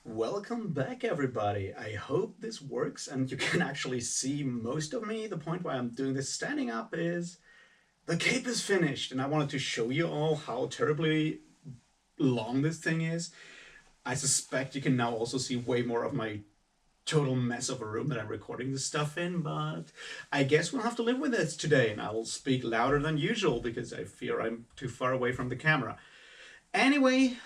Welcome back, everybody. I hope this works and you can actually see most of me. The point why I'm doing this standing up is the cape is finished, and I wanted to show you all how terribly long this thing is. I suspect you can now also see way more of my total mess of a room that I'm recording this stuff in, but I guess we'll have to live with it today, and I'll speak louder than usual because I fear I'm too far away from the camera. Anyway,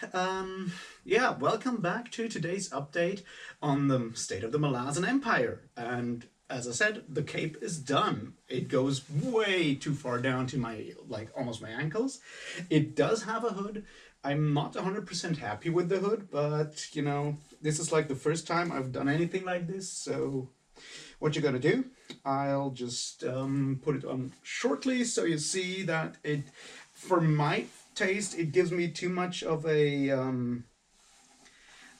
yeah, welcome back to today's update on the state of the Malazan Empire. And as I said, the cape is done. It goes way too far down to my, like, almost my ankles. It does have a hood. I'm not 100% happy with the hood, but, this is like the first time I've done anything like this, so what you're gonna do, I'll just put it on shortly so you see that it, for my taste, it gives me too much of a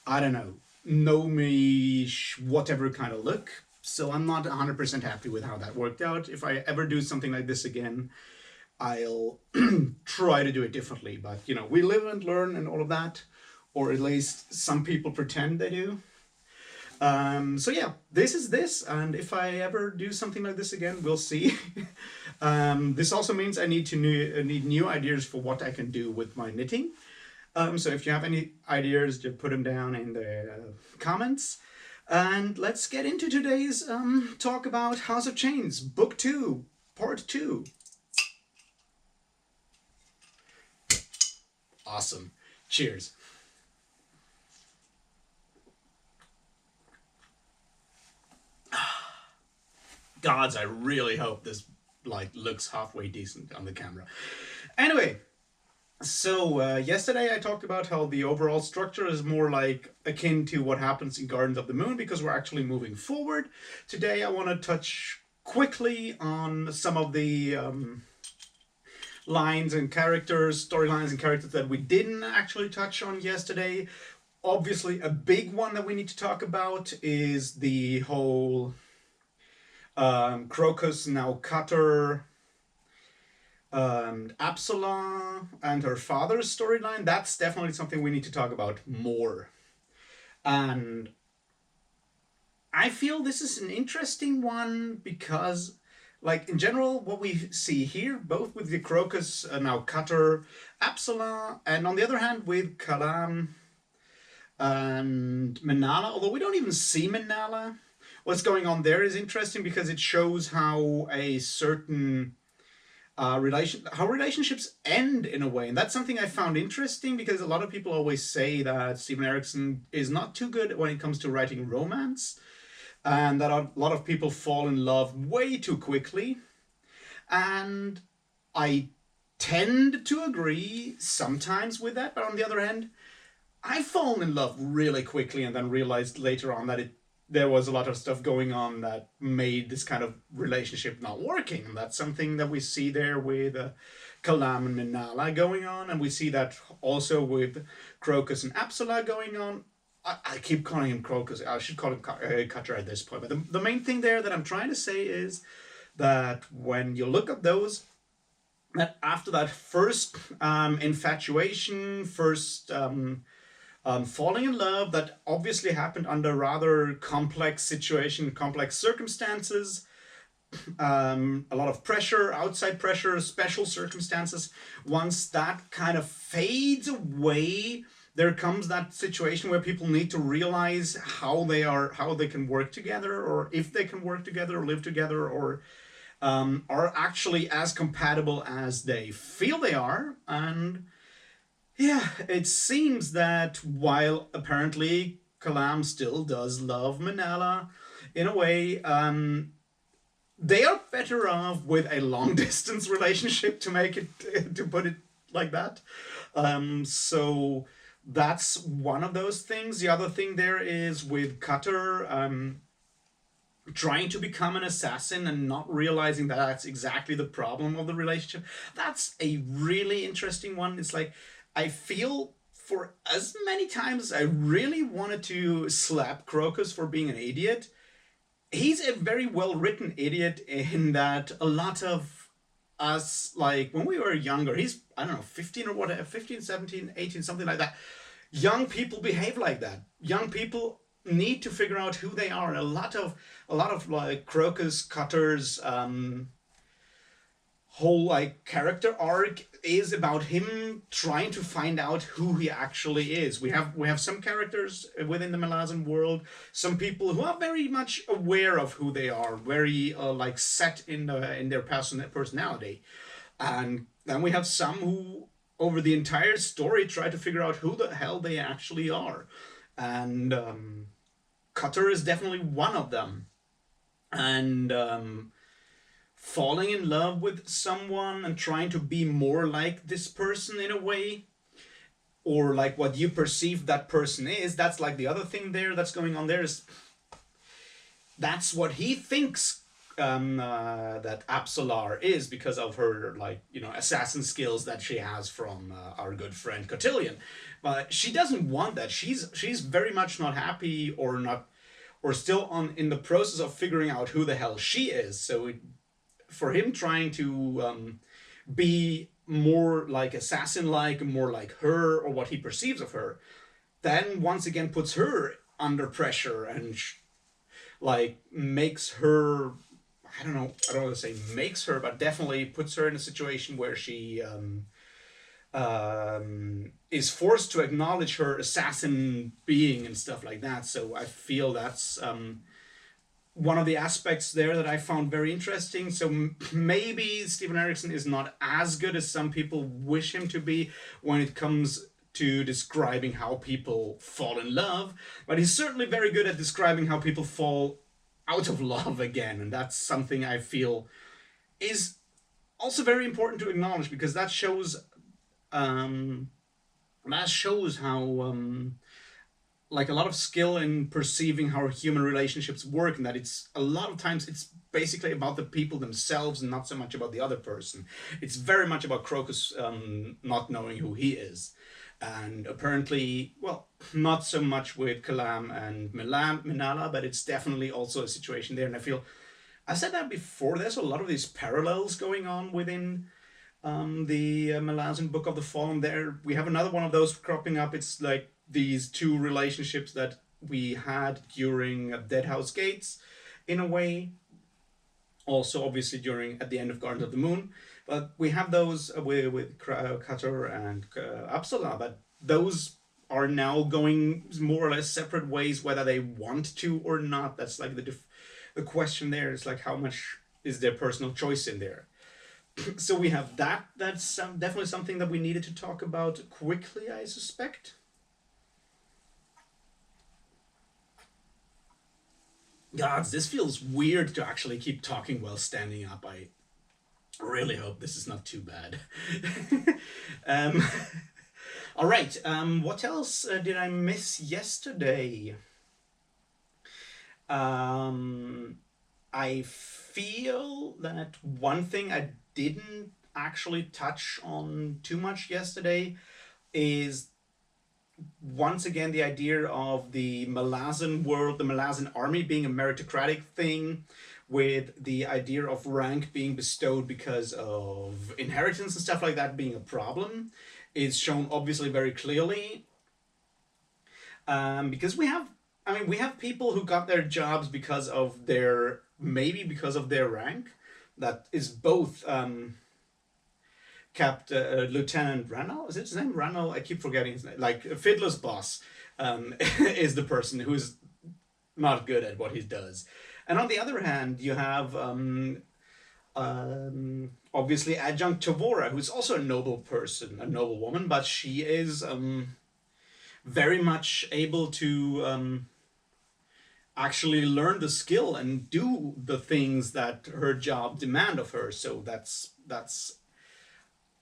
I don't know me whatever kind of look. So I'm not 100% happy with how that worked out. If I ever do something like this again, I'll try to do it differently. But we live and learn and all of that, or at least some people pretend they do. So yeah, this is this, and if I ever do something like this again, we'll see. This also means I need new ideas for what I can do with my knitting. So if you have any ideas, just put them down in the comments. And let's get into today's talk about House of Chains, Book 2, Part 2. Awesome. Cheers. Gods, I really hope this looks halfway decent on the camera. Anyway, so yesterday I talked about how the overall structure is more like akin to what happens in Gardens of the Moon because we're actually moving forward. Today I want to touch quickly on some of the lines and characters, storylines and characters that we didn't actually touch on yesterday. Obviously, a big one that we need to talk about is the whole Crocus, now Cutter, Absalom and her father's storyline. That's definitely something we need to talk about more. And I feel this is an interesting one because, like, in general, what we see here, both with the Crocus, now Cutter, Absalom, and on the other hand with Kalam and Menala, although we don't even see Menala. What's going on there is interesting because it shows how a certain how relationships end in a way, and that's something I found interesting because a lot of people always say that Steven Erikson is not too good when it comes to writing romance, and that a lot of people fall in love way too quickly, and I tend to agree sometimes with that, but on the other hand, I've fallen in love really quickly and then realized later on that there was a lot of stuff going on that made this kind of relationship not working. And that's something that we see there with Kalam and Minala going on. And we see that also with Crocus and Apsala going on. I keep calling him Crocus. I should call him Cutter at this point. But the main thing there that I'm trying to say is that when you look at those, that after that first infatuation, first falling in love that obviously happened under rather complex situation, complex circumstances, a lot of pressure, outside pressure, special circumstances. Once that kind of fades away, there comes that situation where people need to realize how they can work together, or if they can work together or live together, or are actually as compatible as they feel they are. And yeah, it seems that while apparently Kalam still does love Manala, in a way, they are better off with a long distance relationship, to make it, to put it like that. So that's one of those things. The other thing there is with Cutter trying to become an assassin and not realizing that that's exactly the problem of the relationship. That's a really interesting one. It's like, I feel for as many times as I really wanted to slap Crocus for being an idiot, he's a very well written idiot in that a lot of us, like when we were younger, he's, I don't know, 15 or whatever, 15, 17, 18, something like that. young people behave like that. Young people need to figure out who they are. And a lot of like Crocus Cutter's whole like character arc is about him trying to find out who he actually is. We have some characters within the Malazan world, some people who are very much aware of who they are, very like set in their personality, and then we have some who over the entire story try to figure out who the hell they actually are, and Cutter is definitely one of them, and falling in love with someone and trying to be more like this person in a way, or like what you perceive that person is. That's like the other thing there that's going on there, is that's what he thinks that Apsalar is, because of her, like, assassin skills that she has from our good friend Cotillion. But she doesn't want that. She's very much not happy, or not, or still in the process of figuring out who the hell she is. So for him trying to be more like assassin like, more like her, or what he perceives of her, then once again puts her under pressure, and like makes her, I don't want to say makes her, but definitely puts her in a situation where she is forced to acknowledge her assassin being and stuff like that. So I feel that's one of the aspects there that I found very interesting. So maybe Steven Erikson is not as good as some people wish him to be when it comes to describing how people fall in love, but he's certainly very good at describing how people fall out of love again, and that's something I feel is also very important to acknowledge, because that shows how like a lot of skill in perceiving how human relationships work, and that it's a lot of times it's basically about the people themselves and not so much about the other person. It's very much about Crocus not knowing who he is, and apparently, well, not so much with Kalam and Minala, but it's definitely also a situation there. And I feel, I said that before, there's a lot of these parallels going on within the Malazan Book of the Fallen. There we have another one of those cropping up. It's like these two relationships that we had during Deadhouse Gates, in a way. Also, obviously, at the end of Gardens of the Moon. But we have those with Cutter and Uppsala, but those are now going more or less separate ways, whether they want to or not. That's like the question there. It's like, how much is their personal choice in there? So we have that. That's definitely something that we needed to talk about quickly, I suspect. Gods, this feels weird to actually keep talking while standing up. I really hope this is not too bad. um, all right. What else did I miss yesterday? I feel that one thing I didn't actually touch on too much yesterday is once again the idea of the Malazan world, the Malazan army being a meritocratic thing, with the idea of rank being bestowed because of inheritance and stuff like that being a problem, is shown obviously very clearly. Because we have people who got their jobs because of their rank. That is both Lieutenant Rano. Is it his name? Rano? I keep forgetting his name. Like Fiddler's boss is the person who's not good at what he does. And on the other hand, you have obviously Adjunct Tavora, who's also a noble person, a noble woman, but she is very much able to actually learn the skill and do the things that her job demand of her. So that's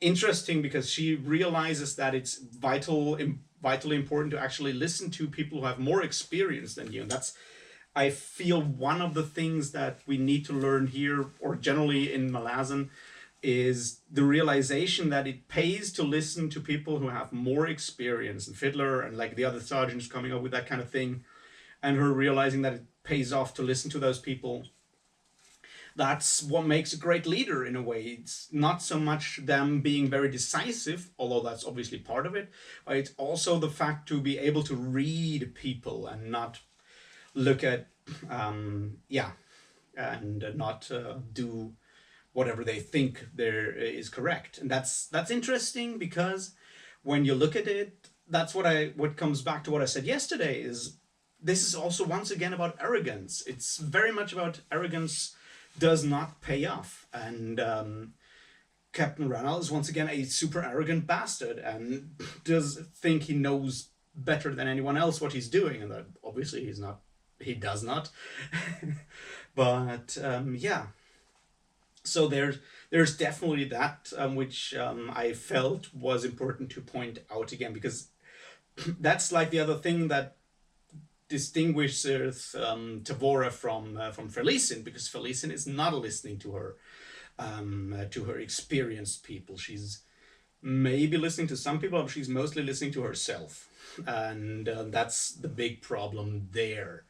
interesting, because she realizes that it's vitally important to actually listen to people who have more experience than you, and that's, I feel, one of the things that we need to learn here, or generally in Malazan, is the realization that it pays to listen to people who have more experience. And Fiddler and like the other sergeants coming up with that kind of thing, and her realizing that it pays off to listen to those people. That's what makes a great leader in a way. It's not so much them being very decisive, although that's obviously part of it, but it's also the fact to be able to read people and not look at, yeah, and not do whatever they think there is correct. And that's interesting because when you look at it, that's what comes back to what I said yesterday is this is also once again about arrogance. It's very much about arrogance does not pay off. And Captain Ranal is once again a super arrogant bastard and does think he knows better than anyone else what he's doing, and that obviously he's not. He does not. But yeah, so there's definitely that which I felt was important to point out again, because that's like the other thing that distinguishes Tavora from Felicin, because Felicin is not listening to her experienced people. She's maybe listening to some people, but she's mostly listening to herself, and that's the big problem there.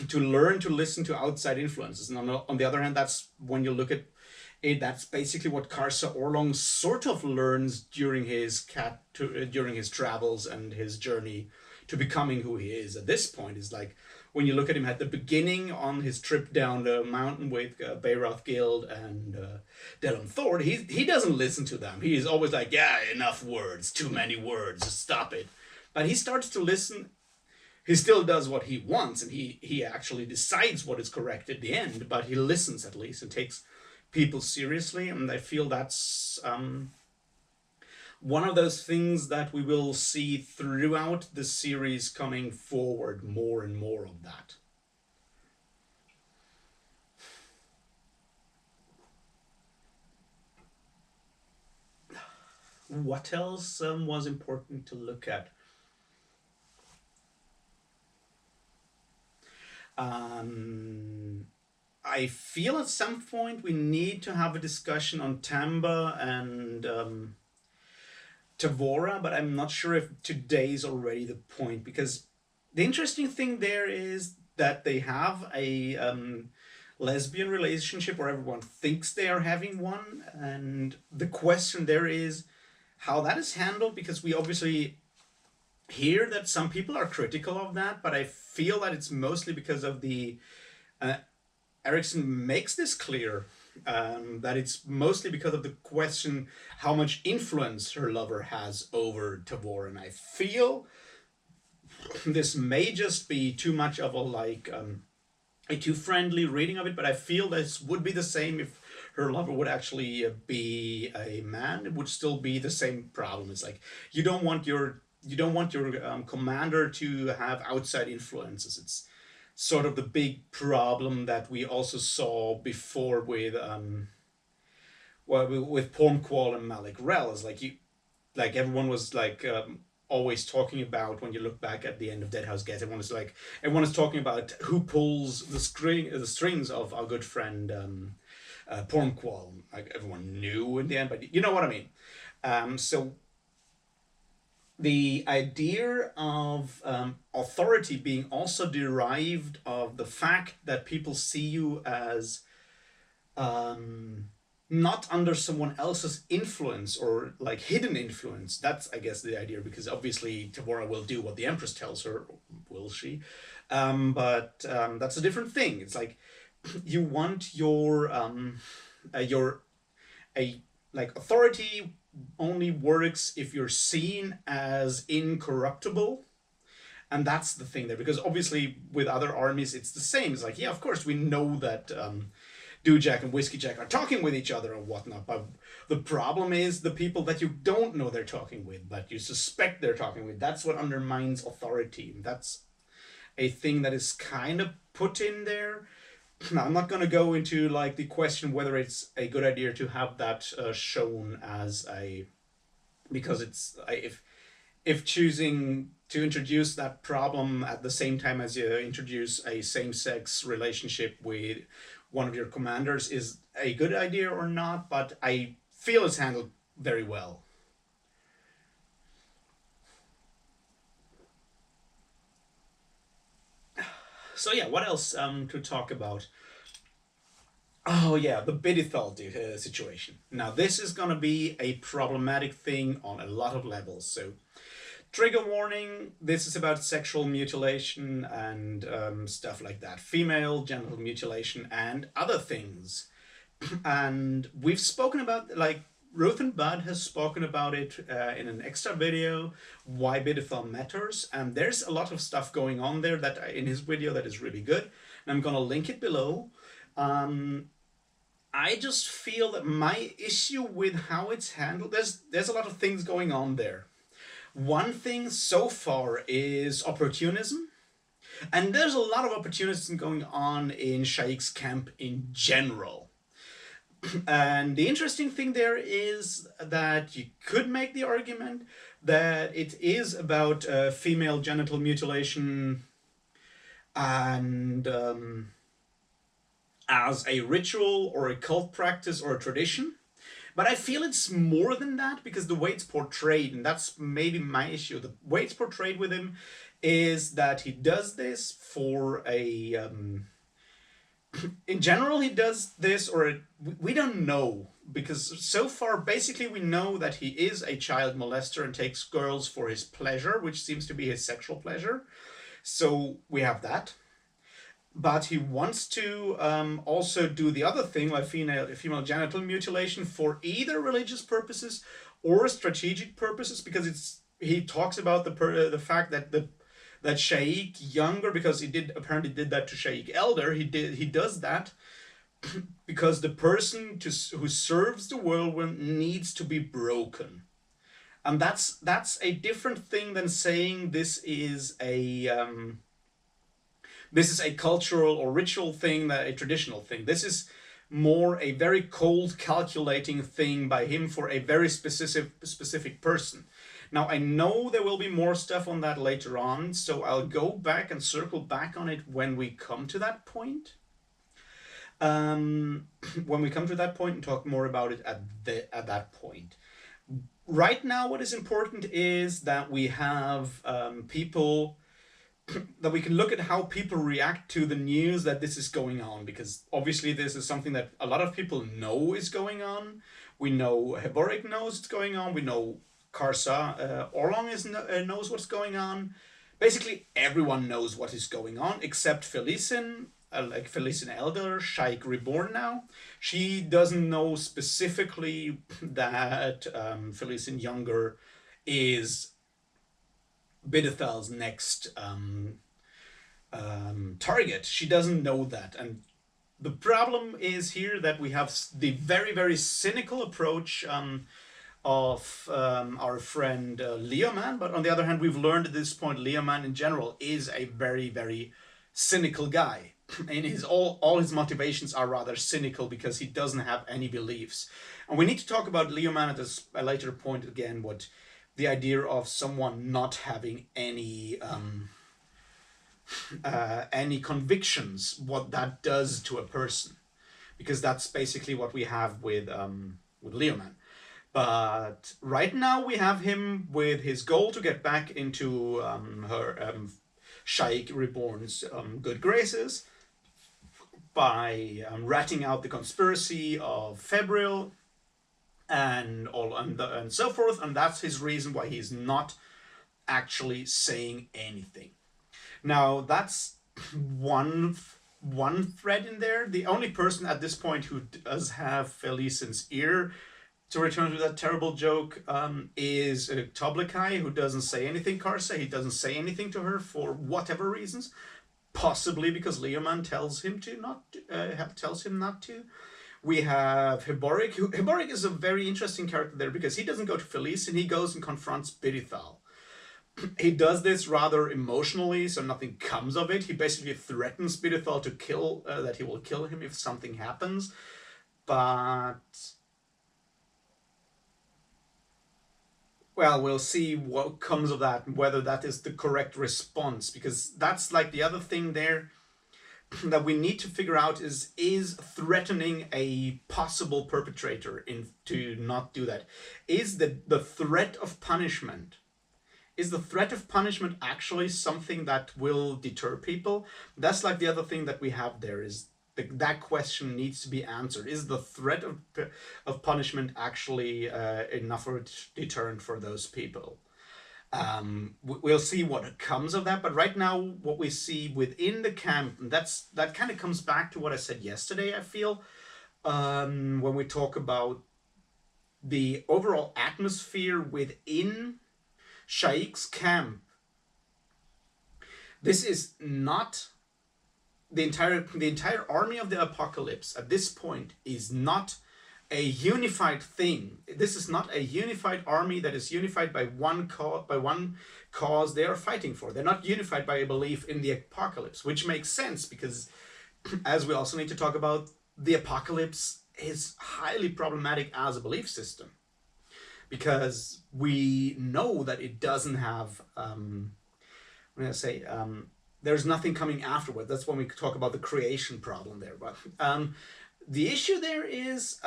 To learn to listen to outside influences, and on the other hand, that's when you look at it, that's basically what Karsa Orlong sort of learns during during his travels and his journey to becoming who he is at this point. Is like when you look at him at the beginning on his trip down the mountain with Bayroth Guild and Delum Thord, he doesn't listen to them. He's always like, yeah, enough words, too many words, stop it. But he starts to listen. He still does what he wants, and he actually decides what is correct at the end, but he listens at least and takes people seriously. And I feel that's one of those things that we will see throughout the series coming forward, more and more of that. What else was important to look at? I feel at some point we need to have a discussion on Tamba and Tavora, but I'm not sure if today's already the point, because the interesting thing there is that they have a lesbian relationship where everyone thinks they are having one, and the question there is how that is handled, because we obviously hear that some people are critical of that, but I feel that it's mostly because of the Erikson makes this clear, that it's mostly because of the question how much influence her lover has over Tavor, and I feel this may just be too much of a too friendly reading of it, but I feel this would be the same if her lover would actually be a man. It would still be the same problem. It's like you don't want your commander to have outside influences. It's sort of the big problem that we also saw before with with Pormqual and Malik Rel. Is like everyone was always talking about, when you look back at the end of Deadhouse Gate, everyone is talking about who pulls the strings of our good friend Pormqual. Like everyone knew in the end, but you know what I mean. So the idea of authority being also derived of the fact that people see you as not under someone else's influence or like hidden influence. That's, I guess, the idea, because obviously Tavora will do what the Empress tells her, will she? But that's a different thing. It's like you want your authority only works if you're seen as incorruptible. And that's the thing there, because obviously with other armies it's the same. It's like, yeah, of course we know that Dewjack and Whiskey Jack are talking with each other and whatnot, but the problem is the people that you don't know they're talking with, but you suspect they're talking with. That's what undermines authority. That's a thing that is kind of put in there. Now, I'm not going to go into like the question whether it's a good idea to have that shown as because it's if choosing to introduce that problem at the same time as you introduce a same-sex relationship with one of your commanders is a good idea or not, but I feel it's handled very well. So yeah, what else to talk about? Oh yeah, the Bidithal situation. Now this is gonna be a problematic thing on a lot of levels. So trigger warning, this is about sexual mutilation and stuff like that. Female genital mutilation and other things. And we've spoken about, like, Ruth and Bud has spoken about it in an extra video, why Bidithal matters, and there's a lot of stuff going on there that in his video that is really good, and I'm gonna link it below. I just feel that my issue with how it's handled, there's a lot of things going on there. One thing so far is opportunism, and there's a lot of opportunism going on in Shaikh's camp in general. And the interesting thing there is that you could make the argument that it is about female genital mutilation and as a ritual or a cult practice or a tradition. But I feel it's more than that, because the way it's portrayed, and that's maybe my issue, the way it's portrayed with him is that he does this for a... in general, he does this, or we don't know, because so far, basically, we know that he is a child molester and takes girls for his pleasure, which seems to be his sexual pleasure. So we have that. But he wants to also do the other thing, like female genital mutilation, for either religious purposes or strategic purposes, because he talks about the fact that that Shaikh younger, because he apparently did that to Shaikh elder, he does that because the person who serves the whirlwind needs to be broken. And that's a different thing than saying this is a cultural or ritual thing, a traditional thing. This is more a very cold, calculating thing by him for a very specific person. Now, I know there will be more stuff on that later on, so I'll go back and circle back on it when we come to that point. When we come to that point and talk more about it at that point. Right now, what is important is that we have people... that we can look at how people react to the news that this is going on, because obviously this is something that a lot of people know is going on. We know Heborik knows it's going on. We know Karsa Orlong knows what's going on. Basically, everyone knows what is going on except Felicin, like Felicin Elder, Shaikh Reborn now. She doesn't know specifically that Felicin Younger is Bidithal's next target. She doesn't know that, and the problem is here that we have the very, very cynical approach of our friend Leoman, but on the other hand, we've learned at this point Leoman in general is a very, very cynical guy, and all his motivations are rather cynical because he doesn't have any beliefs. And we need to talk about Leoman at a later point again, what the idea of someone not having any convictions, what that does to a person, because that's basically what we have with Leoman. But right now we have him with his goal to get back into her Shaikh Reborn's good graces by ratting out the conspiracy of Febril and so forth, and that's his reason why he's not actually saying anything. Now that's one thread in there. The only person at this point who does have Felicin's ear, to return to that terrible joke, is Toblikai, who doesn't say anything. Karsa, he doesn't say anything to her for whatever reasons, possibly because Leoman tells him not to. We have Heborik. Heborik is a very interesting character there because he doesn't go to Felicin, he goes and confronts Bidithal. He does this rather emotionally, so nothing comes of it. He basically threatens Bidithal to that he will kill him if something happens. But... well, we'll see what comes of that and whether that is the correct response, because that's like the other thing there that we need to figure out is threatening a possible perpetrator to not do that. Is the threat of punishment, actually something that will deter people? That's like the other thing that we have there is That question needs to be answered. Is the threat of punishment actually enough of a deterrent for those people? We'll see what comes of that, but right now what we see within the camp, and that kind of comes back to what I said yesterday, I feel, when we talk about the overall atmosphere within Shaiq's camp. This is not the entire army of the apocalypse at this point is not a unified thing. This is not a unified army that is unified by one cause they are fighting for. They're not unified by a belief in the apocalypse, which makes sense because, as we also need to talk about, the apocalypse is highly problematic as a belief system because we know that it doesn't have there's nothing coming afterward. That's when we talk about the creation problem there. But the issue there is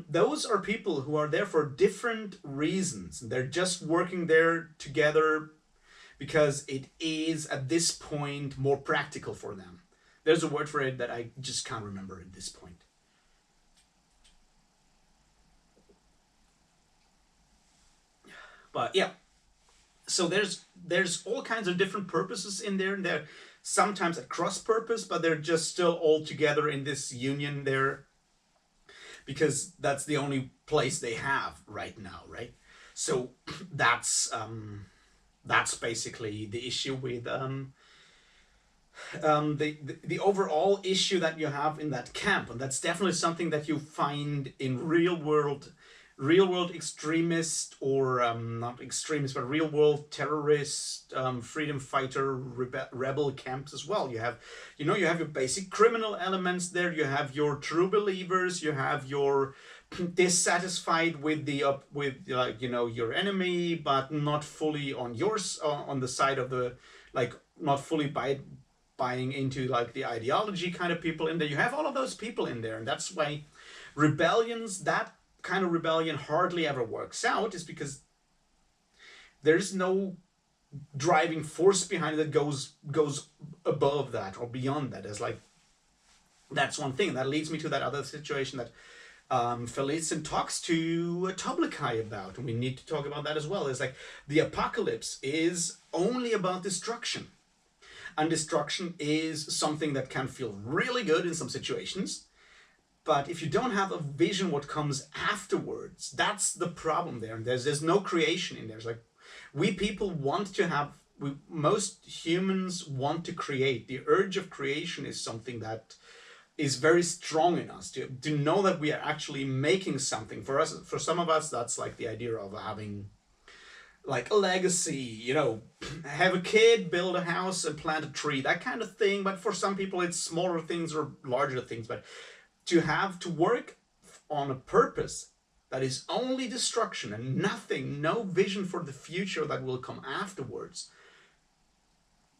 those are people who are there for different reasons. They're just working there together because it is at this point more practical for them. There's a word for it that I just can't remember at this point. But yeah, so there's all kinds of different purposes in there, and they're sometimes at cross purpose, but they're just still all together in this union there because that's the only place they have right now, right? So that's basically the issue with the overall issue that you have in that camp, and that's definitely something that you find in real world extremist, or not extremist, but real world terrorist, freedom fighter, rebel camps as well. You have your basic criminal elements there. You have your true believers. You have your dissatisfied with your enemy, but not fully on on the side of the, like, not fully buying into like the ideology kind of people in there. You have all of those people in there, and that's why that kind of rebellion hardly ever works out, is because there's no driving force behind it that goes above that or beyond that. It's like, that's one thing that leads me to that other situation that Felicen talks to Toblikai about, and we need to talk about that as well. Is like, the apocalypse is only about destruction, and destruction is something that can feel really good in some situations. But if you don't have a vision what comes afterwards, that's the problem there. And there's no creation in there. It's like, most humans want to create. The urge of creation is something that is very strong in us, to know that we are actually making something. For some of us, that's like the idea of having like a legacy, have a kid, build a house, and plant a tree, that kind of thing. But for some people, it's smaller things or larger things. But to have to work on a purpose that is only destruction and nothing, no vision for the future that will come afterwards,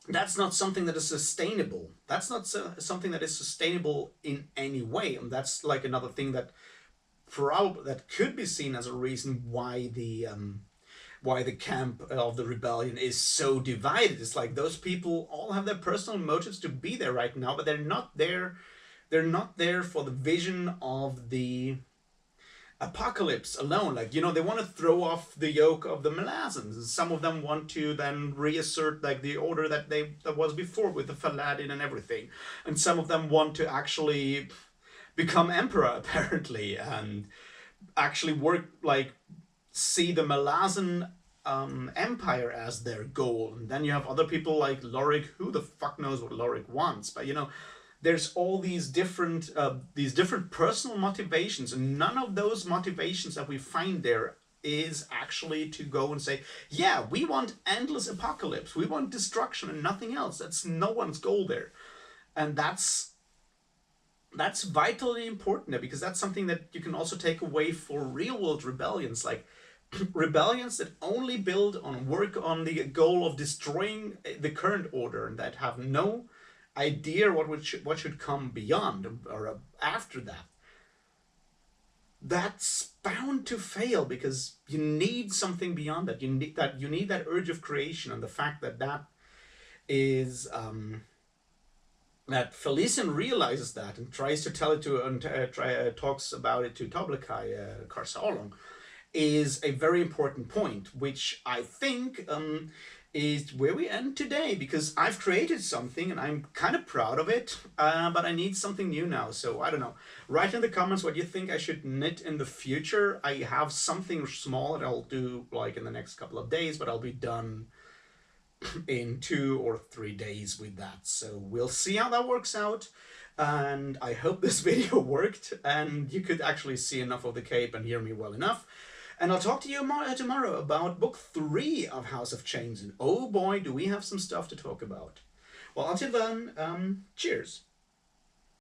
that's not something that is sustainable. That's not something that is sustainable in any way. And that's like another thing that could be seen as a reason why the camp of the rebellion is so divided. It's like, those people all have their personal motives to be there right now, but they're not there. They're not there for the vision of the apocalypse alone. Like, they want to throw off the yoke of the Malazans. Some of them want to then reassert like the order that was before with the Faladin and everything. And some of them want to actually become emperor, apparently, and actually see the Malazan empire as their goal. And then you have other people like Lorik. Who the fuck knows what Lorik wants? But there's all these different personal motivations, and none of those motivations that we find there is actually to go and say, yeah, we want endless apocalypse, we want destruction and nothing else. That's no one's goal there. And that's vitally important there, because that's something that you can also take away for real world rebellions, like rebellions that only work on the goal of destroying the current order, and that have no idea what should come beyond or after that. That's bound to fail, because you need something beyond that. You need that urge of creation, and the fact that is that Felician realizes that and tries to tell it to and talks about it to Toblakai Karsalong is a very important point, which I think is where we end today, because I've created something and I'm kind of proud of it, but I need something new now. So I don't know. Write in the comments what you think I should knit in the future. I have something small that I'll do like in the next couple of days, but I'll be done in 2 or 3 days with that. So we'll see how that works out. And I hope this video worked and you could actually see enough of the cape and hear me well enough. And I'll talk to you tomorrow about book 3 of House of Chains. And oh boy, do we have some stuff to talk about. Well, until then, cheers.